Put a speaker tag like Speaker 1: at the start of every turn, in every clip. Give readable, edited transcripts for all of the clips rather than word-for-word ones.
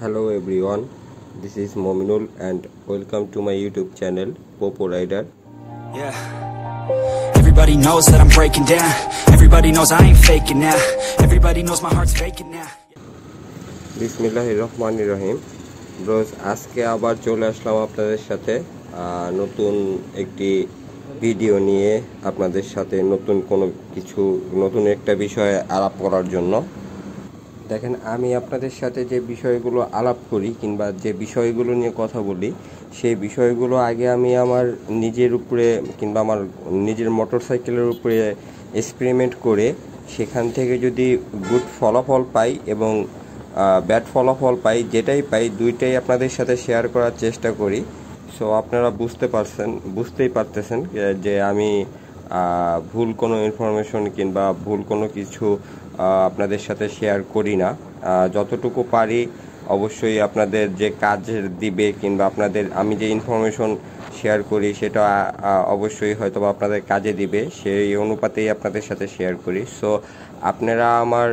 Speaker 1: Hello everyone, this is Mominul and welcome to my YouTube channel Popo Rider.
Speaker 2: Yeah. Everybody knows that I'm breaking down. Everybody knows I ain't faking now. Everybody knows my heart's faking now.
Speaker 1: বিসমিল্লাহিররহমানিররহিম। রোজ আজকে আবার চলে আসলাম আপনাদের সাথে নতুন একটি video নিয়ে আপনাদের সাথে নতুন একটা বিষয়ে আলাপ করার জন্য। দেখেন, আমি আপনাদের সাথে যে বিষয়গুলো আলাপ করি কিংবা যে বিষয়গুলো নিয়ে কথা বলি, সেই বিষয়গুলো আগে আমি আমার নিজের উপরে কিংবা আমার নিজের মোটরসাইকেলের উপরে এক্সপেরিমেন্ট করে সেখান থেকে যদি গুড ফলাফল পাই এবং ব্যাড ফলাফল পাই, যেটাই পাই দুইটাই আপনাদের সাথে শেয়ার করার চেষ্টা করি। সো আপনারা বুঝতেই পারতেছেন যে আমি ভুল কোনো ইনফরমেশন কিংবা ভুল কোনো কিছু আপনাদের সাথে শেয়ার করি না। যতটুকু পারি অবশ্যই আপনাদের যে কাজ দিবে কিংবা আমি যে ইনফরমেশন শেয়ার করি সেটা অবশ্যই হয়তো আপনাদের কাজে দিবে, সেই অনুপাতেই আপনাদের সাথে শেয়ার করি। সো আপনারা আমার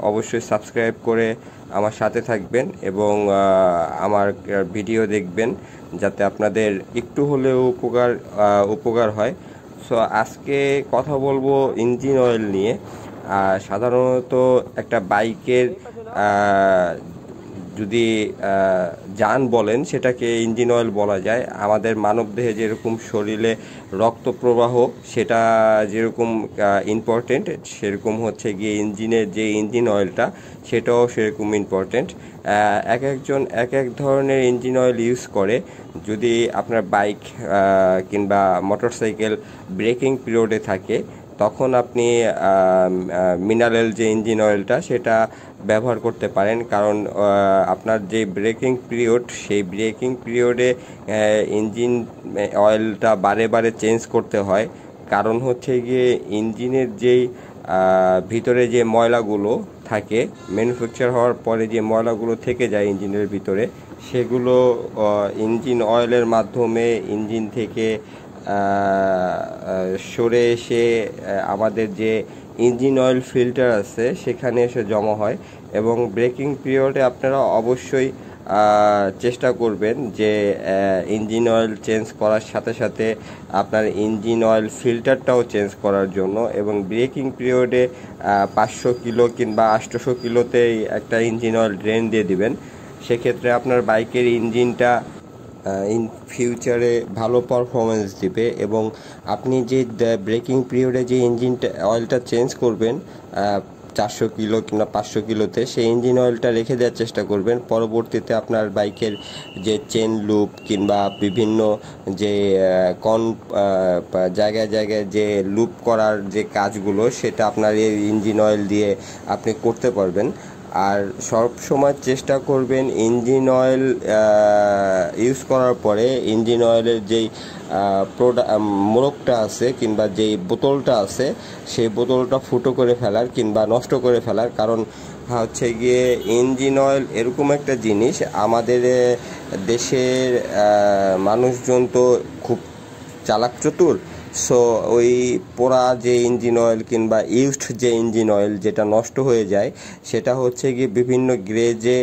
Speaker 1: অবশ্যই সাবস্ক্রাইব করে আমার সাথে থাকবেন এবং আমার ভিডিও দেখবেন যাতে আপনাদের একটু হলেও উপকার হয়। সো আজকে কথা বলবো ইঞ্জিন অয়েল নিয়ে। সাধারণত একটা বাইকের যদি যান বলেন সেটাকে ইঞ্জিন অয়েল বলা যায়। আমাদের মানবদেহে যেরকম শরীরে রক্ত প্রবাহ সেটা যেরকম ইম্পর্টেন্ট, সেরকম হচ্ছে গিয়ে ইঞ্জিনের যে ইঞ্জিন অয়েলটা সেটাও সেরকম ইম্পর্টেন্ট। একজন এক এক ধরনের ইঞ্জিন অয়েল ইউজ করে। যদি আপনার বাইক কিংবা মোটরসাইকেল ব্রেকিং পিরিয়ডে থাকে তখন আপনি মিনারেল যে ইঞ্জিন অয়েলটা সেটা ব্যবহার করতে পারেন, কারণ আপনার যে ব্রেকিং পিরিয়ড সেই ব্রেকিং পিরিয়ডে ইঞ্জিন অয়েলটা বারে বারে চেঞ্জ করতে হয়। কারণ হচ্ছে গিয়ে ইঞ্জিনের যেই ভিতরে যে ময়লাগুলো থাকে, ম্যানুফ্যাকচার হওয়ার পরে যে ময়লাগুলো থেকে যায় ইঞ্জিনের ভিতরে, সেগুলো ইঞ্জিন অয়েলের মাধ্যমে ইঞ্জিন থেকে সরে এসে আমাদের যে ইঞ্জিন অয়েল ফিল্টার আছে সেখানে এসে জমা হয়। এবং ব্রেকিং পিরিয়ডে আপনারা অবশ্যই চেষ্টা করবেন যে ইঞ্জিন অয়েল চেঞ্জ করার সাথে সাথে আপনার ইঞ্জিন অয়েল ফিল্টারটাও চেঞ্জ করার জন্য। এবং ব্রেকিং পিরিয়ডে 500 কিলো কিংবা 800 কিলোতেই একটা ইঞ্জিন অয়েল ড্রেন দিয়ে দিবেন। সেক্ষেত্রে আপনার বাইকের ইঞ্জিনটা ইন ফিউচারে ভালো পারফরমেন্স দিবে। এবং আপনি যে ব্রেকিং পিরিয়ডে যে অয়েলটা চেঞ্জ করবেন 400 কিলো কিংবা 500 কিলোতে, সেই ইঞ্জিন অয়েলটা রেখে দেওয়ার চেষ্টা করবেন। পরবর্তীতে আপনার বাইকের যে চেন লুপ কিংবা বিভিন্ন যে জায়গায় যে লুপ করার যে কাজগুলো সেটা আপনার এই ইঞ্জিন অয়েল দিয়ে আপনি করতে পারবেন। আর সব সময় চেষ্টা করবেন ইঞ্জিন অয়েল ইউজ করার পরে ইঞ্জিন অয়েলের যেই মোড়কটা আছে কিংবা যেই বোতলটা আছে সেই বোতলটা ফুটো করে ফেলার কিংবা নষ্ট করে ফেলার। কারণ হচ্ছে গিয়ে ইঞ্জিন অয়েল এরকম একটা জিনিস, আমাদের দেশের মানুষজন তো খুব চালাক চতুর। সো ওই পোড়া যে ইঞ্জিন অয়েল কিংবা ইউজড যে ইঞ্জিন অয়েল যেটা নষ্ট হয়ে যায় সেটা হচ্ছে গিয়ে বিভিন্ন গ্রেজে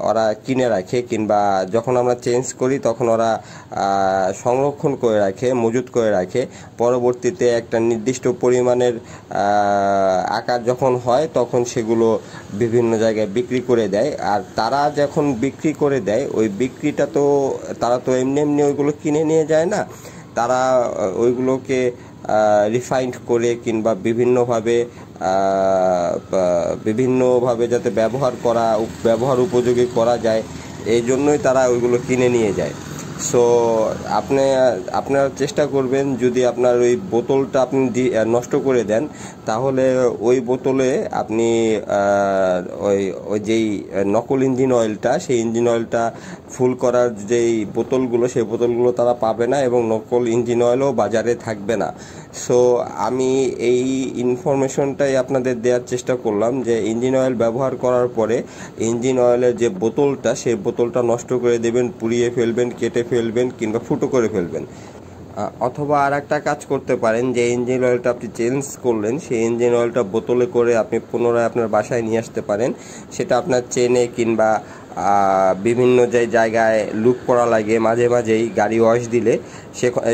Speaker 1: ওরা কিনে রাখে, কিংবা যখন আমরা চেঞ্জ করি তখন ওরা সংরক্ষণ করে রাখে, মজুত করে রাখে। পরবর্তীতে একটা নির্দিষ্ট পরিমাণের আকার যখন হয় তখন সেগুলো বিভিন্ন জায়গায় বিক্রি করে দেয়। আর তারা যখন বিক্রি করে দেয় ওই বিক্রিটা তো তারা তো এমনি ওইগুলো কিনে নিয়ে যায় না, তারা ওইগুলোকে রিফাইন্ড করে কিংবা বিভিন্নভাবে যাতে ব্যবহার উপযোগী করা যায় এই জন্যই তারা ওইগুলো কিনে নিয়ে যায়। সো আপনারা চেষ্টা করবেন যদি আপনার ওই বোতলটা আপনি নষ্ট করে দেন তাহলে ওই বোতলে আপনি ওই যেই নকল ইঞ্জিন অয়েলটা সেই ইঞ্জিন অয়েলটা ফুল করার যেই বোতলগুলো সেই বোতলগুলো তারা পাবে না এবং নকল ইঞ্জিন অয়েলও বাজারে থাকবে না। সো আমি এই ইনফরমেশনটাই আপনাদের দেওয়ার চেষ্টা করলাম যে ইঞ্জিন অয়েল ব্যবহার করার পরে ইঞ্জিন অয়েলের যে বোতলটা সেই বোতলটা নষ্ট করে দেবেন, পুড়িয়ে ফেলবেন, কেটে ফেলবেন কিংবা ফুটো করে ফেলবেন। অথবা আর একটা কাজ করতে পারেন, যে ইঞ্জিন অয়েলটা আপনি চেঞ্জ করলেন সেই ইঞ্জিন অয়েলটা বোতলে করে আপনি পুনরায় আপনার বাসায় নিয়ে আসতে পারেন। সেটা আপনার চেনে কিংবা বিভিন্ন যে জায়গায় লুপ করা লাগে মাঝে মাঝেই গাড়ি ওয়াশ দিলে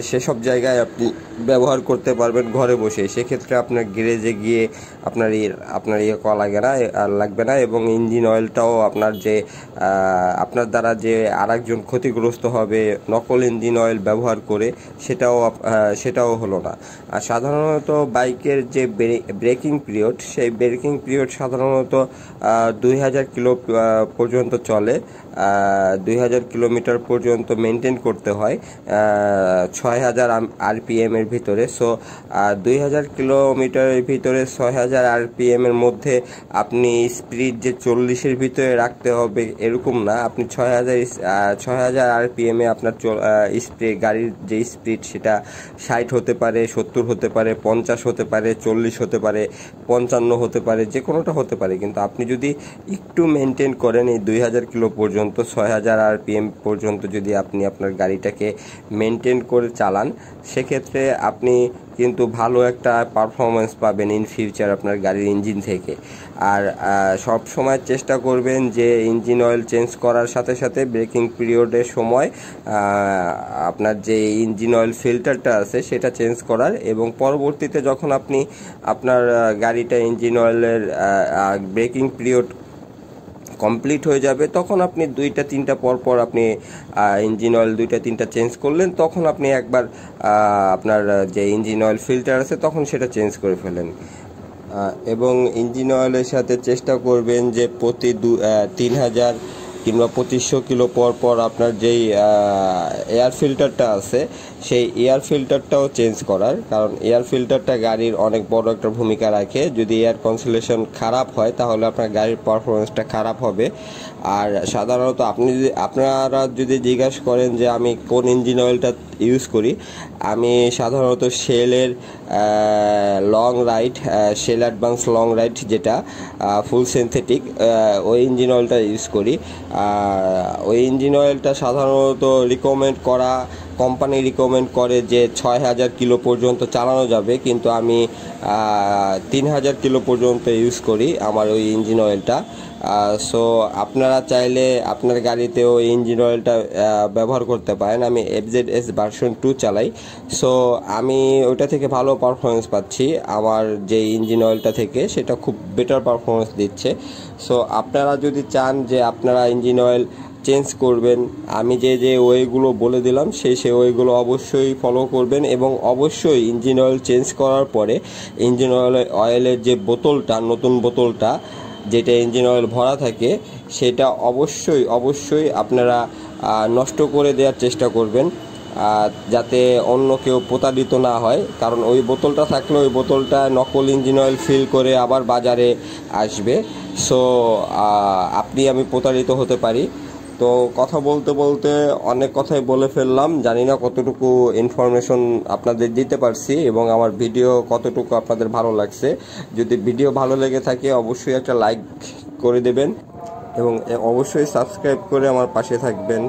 Speaker 1: সেসব জায়গায় আপনি ব্যবহার করতে পারবেন ঘরে বসে। সেক্ষেত্রে আপনার গ্যারেজে গিয়ে আপনার ইয়ে করা লাগবে না, এবং ইঞ্জিন অয়েলটাও আপনার দ্বারা যে আরেকজন ক্ষতিগ্রস্ত হবে নকল ইঞ্জিন অয়েল ব্যবহার করে সেটাও হলো না। আর সাধারণত বাইকের যে ব্রেকিং পিরিয়ড, সেই ব্রেকিং পিরিয়ড সাধারণত 2000 কিলো পর্যন্ত চলে। 2000 কিলোমিটার পর্যন্ত মেনটেন করতে হয় 6000 RPM এর ভিতরে। সো 2000 কিলোমিটারের ভিতরে 6000 RPM এর মধ্যে আপনি স্পিড যে 40-এর ভিতরে রাখতে হবে এরকম না। আপনি 6000 RPM এ আপনার গাড়ির যে স্পিড সেটা 60 হতে পারে, 70 হতে পারে, 50 হতে পারে, 40 হতে পারে, 55 হতে পারে, যে কোনোটা হতে পারে। কিন্তু আপনি যদি একটু মেনটেন করেন এই 2000 কিলো পর্যন্ত, 6000 RPM পর্যন্ত যদি আপনি আপনার গাড়িটাকে মেনটেন করে চালান, সেক্ষেত্রে আপনি কিন্তু ভালো একটা পারফরমেন্স পাবেন ইন ফিউচার আপনার গাড়ির ইঞ্জিন থেকে। আর সব সময় চেষ্টা করবেন যে ইঞ্জিন অয়েল চেঞ্জ করার সাথে সাথে ব্রেকিং পিরিয়ডের সময় আপনার যে ইঞ্জিন অয়েল ফিল্টারটা আছে সেটা চেঞ্জ করার, এবং পরবর্তীতে যখন আপনি আপনার গাড়িটা ইঞ্জিন অয়েলের ব্রেকিং পিরিয়ড কমপ্লিট হয়ে যাবে তখন আপনি 2-3টা পর আপনি ইঞ্জিন অয়েল 2-3টা চেঞ্জ করলেন, তখন আপনি একবার আপনার যে ইঞ্জিন অয়েল ফিল্টার আছে তখন সেটা চেঞ্জ করে ফেলেন। এবং ইঞ্জিন অয়েলের সাথে চেষ্টা করবেন যে প্রতি 3000 কিংবা 2500 কিলো পর আপনার যেই এয়ার ফিল্টারটা আছে সেই এয়ার ফিল্টারটাও চেঞ্জ করার, কারণ এয়ার ফিল্টারটা গাড়ির অনেক বড় একটা ভূমিকা রাখে। যদি এয়ার কনসিলেশন খারাপ হয় তাহলে আপনার গাড়ির পারফরমেন্সটা খারাপ হবে। আর সাধারণত আপনারা যদি জিজ্ঞাসা করেন যে আমি কোন ইঞ্জিন অয়েলটা ইউজ করি, আমি সাধারণত শেলের long ride, Shell advance long ride যেটা ফুল সিনথেটিক, ওই ইঞ্জিন অয়েলটা ইউজ করি। ওই ইঞ্জিন অয়েলটা সাধারণত কোম্পানি রিকমেন্ড করে যে 6000 কিলো পর্যন্ত চালানো যাবে, কিন্তু আমি 3000 কিলো পর্যন্ত ইউজ করি আমার ওই ইঞ্জিন অয়েলটা। সো আপনারা চাইলে আপনার গাড়িতেও ইঞ্জিন অয়েলটা ব্যবহার করতে পারেন। আমি FZS ভার্সন 2 চালাই, সো আমি ওইটা থেকে ভালো পারফরমেন্স পাচ্ছি। আমার যে ইঞ্জিন অয়েলটা থেকে সেটা খুব বেটার পারফরমেন্স দিচ্ছে। সো আপনারা যদি চান যে আপনারা ইঞ্জিন অয়েল চেঞ্জ করবেন, আমি যে ওয়েগুলো বলে দিলাম সেই ওয়েগুলো অবশ্যই ফলো করবেন, এবং অবশ্যই ইঞ্জিন অয়েল চেঞ্জ করার পরে ইঞ্জিন অয়েলের যে বোতলটা, নতুন বোতলটা যেটা ইঞ্জিন অয়েল ভরা থাকে সেটা অবশ্যই আপনারা নষ্ট করে দেওয়ার চেষ্টা করবেন, যাতে অন্য কেউ প্রতারিত না হয়। কারণ ওই বোতলটা থাকলে ওই বোতলটা নকল ইঞ্জিন অয়েল ফিল করে আবার বাজারে আসবে। সো আমি প্রতারিত হতে পারি। তো কথা বলতে বলতে অনেক কথাই বলে ফেললাম, জানি না কতটুকু ইনফরমেশন আপনাদের দিতে পারছি এবং আমার ভিডিও কতটুকু আপনাদের ভালো লাগছে। যদি ভিডিও ভালো লেগে থাকে অবশ্যই একটা লাইক করে দেবেন এবং অবশ্যই সাবস্ক্রাইব করে আমার পাশে থাকবেন।